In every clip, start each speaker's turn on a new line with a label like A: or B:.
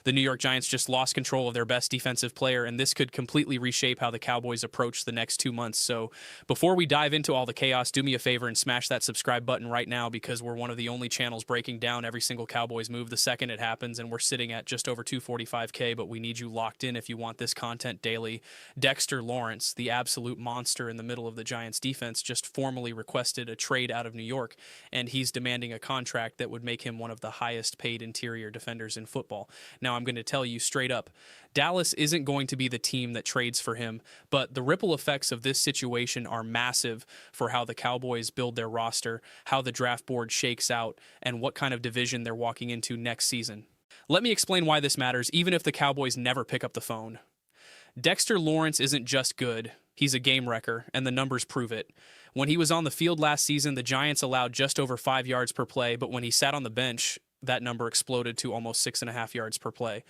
A: The New York Giants just lost control of their best defensive player, and this could completely reshape how the Cowboys approach the next 2 months. So before we dive into all the chaos, do me a favor and smash that subscribe button right now, because we're one of the only channels breaking down every single Cowboys move the second it happens, and we're sitting at just over 245K, but we need you locked in if you want this content daily. Dexter Lawrence, the absolute monster in the middle of the Giants defense, just formally requested a trade out of New York, and he's demanding a contract that would make him one of the highest paid interior defenders in football. Now, I'm going to tell you straight up, Dallas isn't going to be the team that trades for him, but the ripple effects of this situation are massive for how the Cowboys build their roster, how the draft board shakes out, and what kind of division they're walking into next season. Let me explain why this matters, even if the Cowboys never pick up the phone. Dexter Lawrence isn't just good, he's a game wrecker, and the numbers prove it. When he was on the field last season, the Giants allowed just over 5 yards per play, but when he sat on the bench, that number exploded to almost 6.5 yards per play.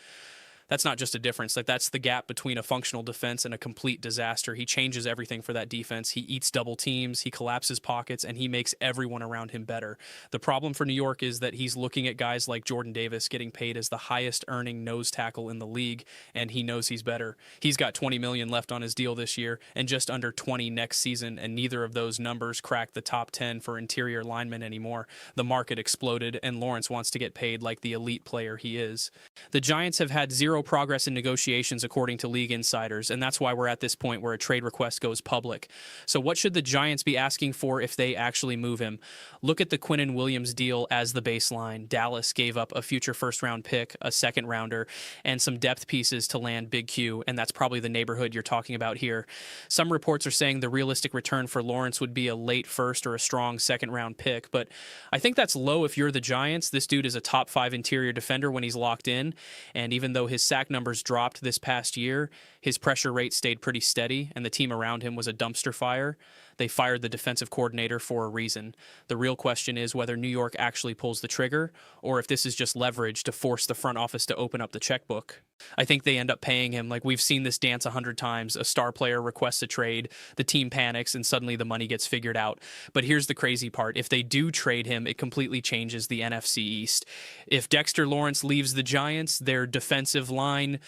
A: That's not just a difference. Like, that's the gap between a functional defense and a complete disaster. He changes everything for that defense. He eats double teams, he collapses pockets, and he makes everyone around him better. The problem for New York is that he's looking at guys like Jordan Davis getting paid as the highest earning nose tackle in the league, and he knows he's better. He's got $20 million left on his deal this year and just under 20 next season, and neither of those numbers crack the top 10 for interior linemen anymore. The market exploded, and Lawrence wants to get paid like the elite player he is. The Giants have had zero progress in negotiations according to league insiders, and that's why we're at this point where a trade request goes public. So what should the Giants be asking for if they actually move him? Look at the Quinnen Williams deal as the baseline. Dallas gave up a future first-round pick, a second-rounder, and some depth pieces to land Big Q, and that's probably the neighborhood you're talking about here. Some reports are saying the realistic return for Lawrence would be a late first or a strong second-round pick, but I think that's low if you're the Giants. This dude is a top 5 interior defender when he's locked in, and even though his sack numbers dropped this past year, his pressure rate stayed pretty steady, and the team around him was a dumpster fire. They fired the defensive coordinator for a reason. The real question is whether New York actually pulls the trigger, or if this is just leverage to force the front office to open up the checkbook. I think they end up paying him. Like, we've seen this dance 100 times. A star player requests a trade, the team panics, and suddenly the money gets figured out. But here's the crazy part. If they do trade him, it completely changes the NFC East. If Dexter Lawrence leaves the Giants, their defensive line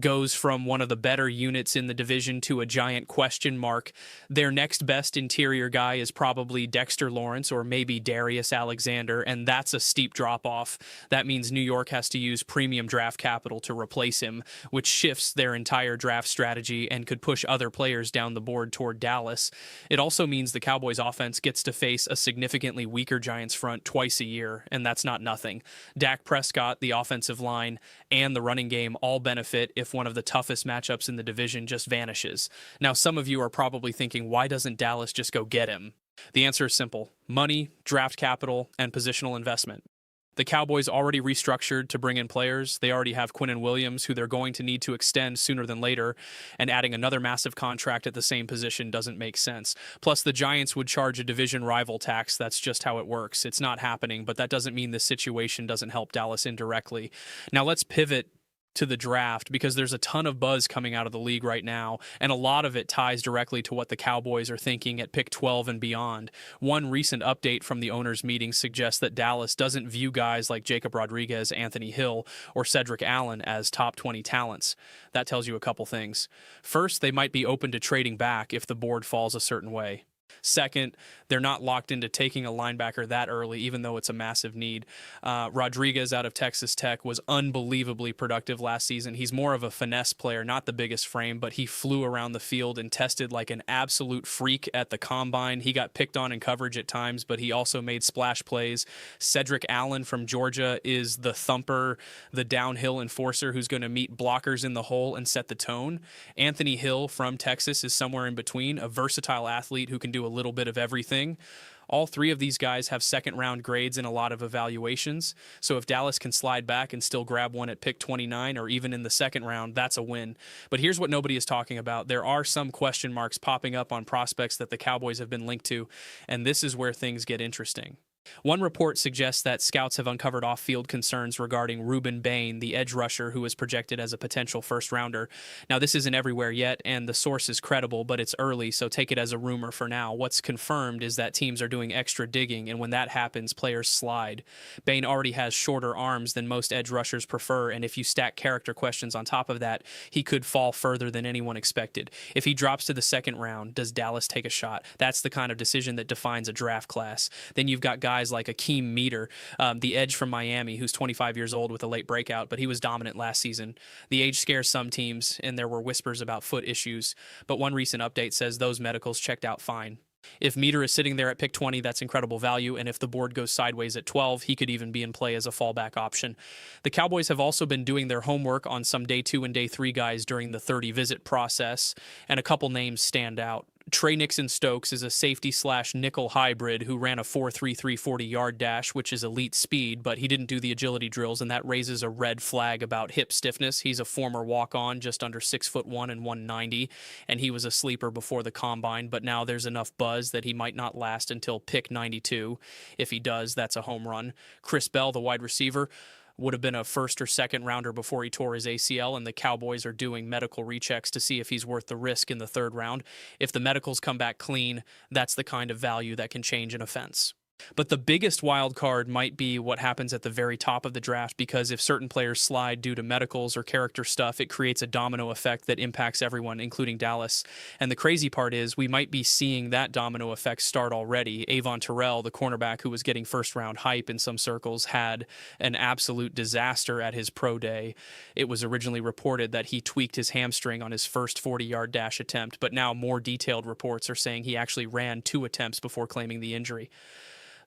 A: goes from one of the better units in the division to a giant question mark. Their next best interior guy is probably Dexter Lawrence or maybe Darius Alexander, and that's a steep drop-off. That means New York has to use premium draft capital to replace him, which shifts their entire draft strategy and could push other players down the board toward Dallas. It also means the Cowboys offense gets to face a significantly weaker Giants front twice a year, and that's not nothing. Dak Prescott, the offensive line, and the running game all benefit if one of the toughest matchups in the division just vanishes. Now, some of you are probably thinking, why doesn't Dallas just go get him? The answer is simple: money, draft capital, and positional investment. The Cowboys already restructured to bring in players. They already have Quinnen Williams, who they're going to need to extend sooner than later, and adding another massive contract at the same position doesn't make sense. Plus, the Giants would charge a division rival tax. That's just how it works. It's not happening, but that doesn't mean this situation doesn't help Dallas indirectly. Now, let's pivot to the draft, because there's a ton of buzz coming out of the league right now, and a lot of it ties directly to what the Cowboys are thinking at pick 12 and beyond. One recent update from the owners' meeting suggests that Dallas doesn't view guys like Jacob Rodriguez, Anthony Hill, or Cedric Allen as top 20 talents. That tells you a couple things. First, they might be open to trading back if the board falls a certain way. Second, they're not locked into taking a linebacker that early, even though it's a massive need. Rodriguez out of Texas Tech was unbelievably productive last season. He's more of a finesse player, not the biggest frame, but he flew around the field and tested like an absolute freak at the combine. He got picked on in coverage at times, but he also made splash plays. Cedric Allen from Georgia is the thumper, the downhill enforcer who's going to meet blockers in the hole and set the tone. Anthony Hill from Texas is somewhere in between, a versatile athlete who can do a little bit of everything. All three of these guys have second-round grades in a lot of evaluations, so if Dallas can slide back and still grab one at pick 29 or even in the second round, that's a win. But here's what nobody is talking about. There are some question marks popping up on prospects that the Cowboys have been linked to, and this is where things get interesting. One report suggests that scouts have uncovered off-field concerns regarding Ruben Bain, the edge rusher who was projected as a potential first-rounder. Now, this isn't everywhere yet, and the source is credible, but it's early, so take it as a rumor for now. What's confirmed is that teams are doing extra digging, and when that happens, players slide. Bain already has shorter arms than most edge rushers prefer, and if you stack character questions on top of that, he could fall further than anyone expected. If he drops to the second round, does Dallas take a shot? That's the kind of decision that defines a draft class. Then you've got guys like Akeem Mesidor, the edge from Miami, who's 25 years old with a late breakout, but he was dominant last season. The age scares some teams, and there were whispers about foot issues, but one recent update says those medicals checked out fine. If Mesidor is sitting there at pick 20, that's incredible value, and if the board goes sideways at 12, he could even be in play as a fallback option. The Cowboys have also been doing their homework on some day 2 and day 3 guys during the 30 visit process, and a couple names stand out. Trey Nixon-Stokes is a safety/nickel hybrid who ran a 4.33 40-yard dash, which is elite speed, but he didn't do the agility drills, and that raises a red flag about hip stiffness. He's a former walk-on, just under 6'1" and 190, and he was a sleeper before the combine, but now there's enough buzz that he might not last until pick 92. If he does, that's a home run. Chris Bell, the wide receiver, would have been a first or second rounder before he tore his ACL, and the Cowboys are doing medical rechecks to see if he's worth the risk in the 3rd round. If the medicals come back clean, that's the kind of value that can change an offense. But the biggest wild card might be what happens at the very top of the draft, because if certain players slide due to medicals or character stuff, it creates a domino effect that impacts everyone, including Dallas. And the crazy part is we might be seeing that domino effect start already. Avon Terrell, the cornerback who was getting first-round hype in some circles, had an absolute disaster at his pro day. It was originally reported that he tweaked his hamstring on his first 40-yard dash attempt, but now more detailed reports are saying he actually ran 2 attempts before claiming the injury.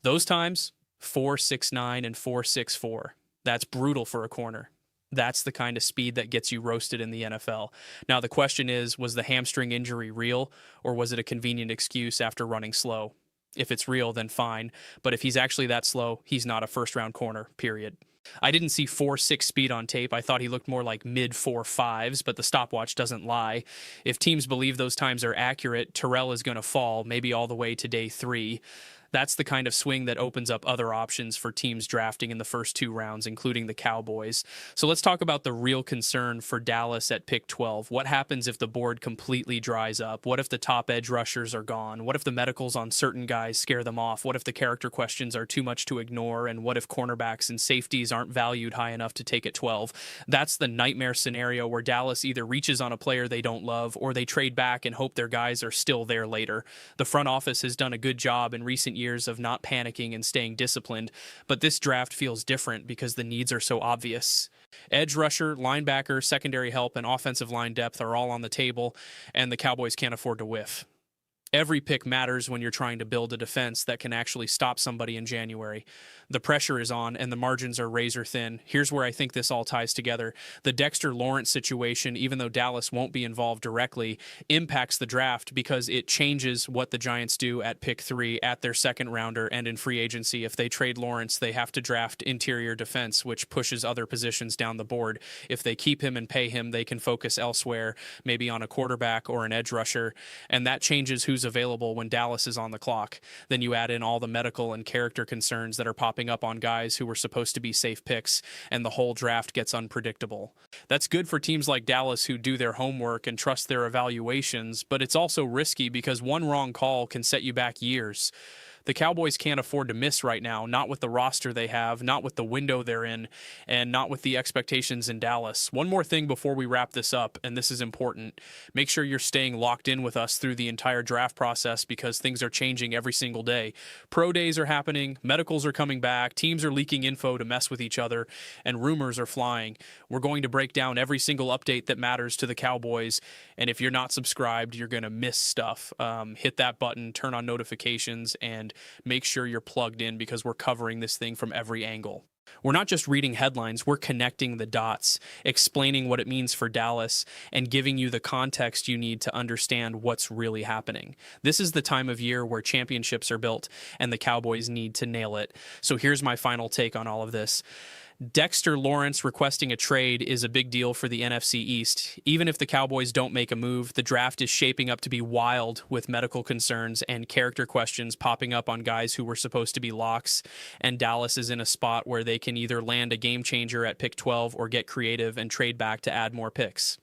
A: Those times, 4.69 and 4.64. That's brutal for a corner. That's the kind of speed that gets you roasted in the NFL. Now, the question is, was the hamstring injury real, or was it a convenient excuse after running slow? If it's real, then fine. But if he's actually that slow, he's not a first-round corner, period. I didn't see 4.6 speed on tape. I thought he looked more like mid 4.5s, but the stopwatch doesn't lie. If teams believe those times are accurate, Terrell is going to fall, maybe all the way to day 3. That's the kind of swing that opens up other options for teams drafting in the first 2 rounds, including the Cowboys. So let's talk about the real concern for Dallas at pick 12. What happens if the board completely dries up? What if the top edge rushers are gone? What if the medicals on certain guys scare them off? What if the character questions are too much to ignore? And what if cornerbacks and safeties aren't valued high enough to take at 12? That's the nightmare scenario where Dallas either reaches on a player they don't love, or they trade back and hope their guys are still there later. The front office has done a good job in recent years of not panicking and staying disciplined, but this draft feels different because the needs are so obvious. Edge rusher, linebacker, secondary help, and offensive line depth are all on the table, and the Cowboys can't afford to whiff. Every pick matters when you're trying to build a defense that can actually stop somebody in January. The pressure is on, and the margins are razor thin. Here's where I think this all ties together. The Dexter Lawrence situation, even though Dallas won't be involved directly, impacts the draft because it changes what the Giants do at pick 3, at their second rounder, and in free agency. If they trade Lawrence, they have to draft interior defense, which pushes other positions down the board. If they keep him and pay him, they can focus elsewhere, maybe on a quarterback or an edge rusher, and that changes who's available when Dallas is on the clock. Then you add in all the medical and character concerns that are popping up on guys who were supposed to be safe picks, and the whole draft gets unpredictable. That's good for teams like Dallas who do their homework and trust their evaluations, but it's also risky because one wrong call can set you back years. The Cowboys can't afford to miss right now, not with the roster they have, not with the window they're in, and not with the expectations in Dallas. One more thing before we wrap this up, and this is important. Make sure you're staying locked in with us through the entire draft process because things are changing every single day. Pro days are happening, medicals are coming back, teams are leaking info to mess with each other, and rumors are flying. We're going to break down every single update that matters to the Cowboys, and if you're not subscribed, you're going to miss stuff. Hit that button, turn on notifications, and make sure you're plugged in because we're covering this thing from every angle. We're not just reading headlines, we're connecting the dots, explaining what it means for Dallas, and giving you the context you need to understand what's really happening. This is the time of year where championships are built, and the Cowboys need to nail it. So here's my final take on all of this. Dexter Lawrence requesting a trade is a big deal for the NFC East. Even if the Cowboys don't make a move, the draft is shaping up to be wild with medical concerns and character questions popping up on guys who were supposed to be locks, and Dallas is in a spot where they can either land a game changer at pick 12 or get creative and trade back to add more picks.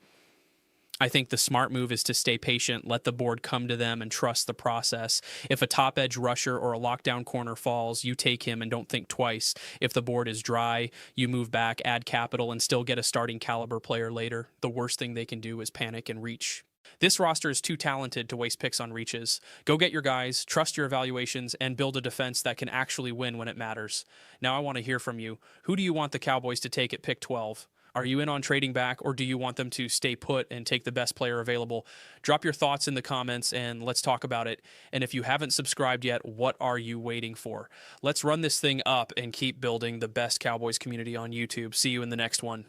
A: I think the smart move is to stay patient, let the board come to them, and trust the process. If a top edge rusher or a lockdown corner falls, you take him and don't think twice. If the board is dry, you move back, add capital, and still get a starting caliber player later. The worst thing they can do is panic and reach. This roster is too talented to waste picks on reaches. Go get your guys, trust your evaluations, and build a defense that can actually win when it matters. Now I want to hear from you. Who do you want the Cowboys to take at pick 12? Are you in on trading back, or do you want them to stay put and take the best player available? Drop your thoughts in the comments and let's talk about it. And if you haven't subscribed yet, what are you waiting for? Let's run this thing up and keep building the best Cowboys community on YouTube. See you in the next one.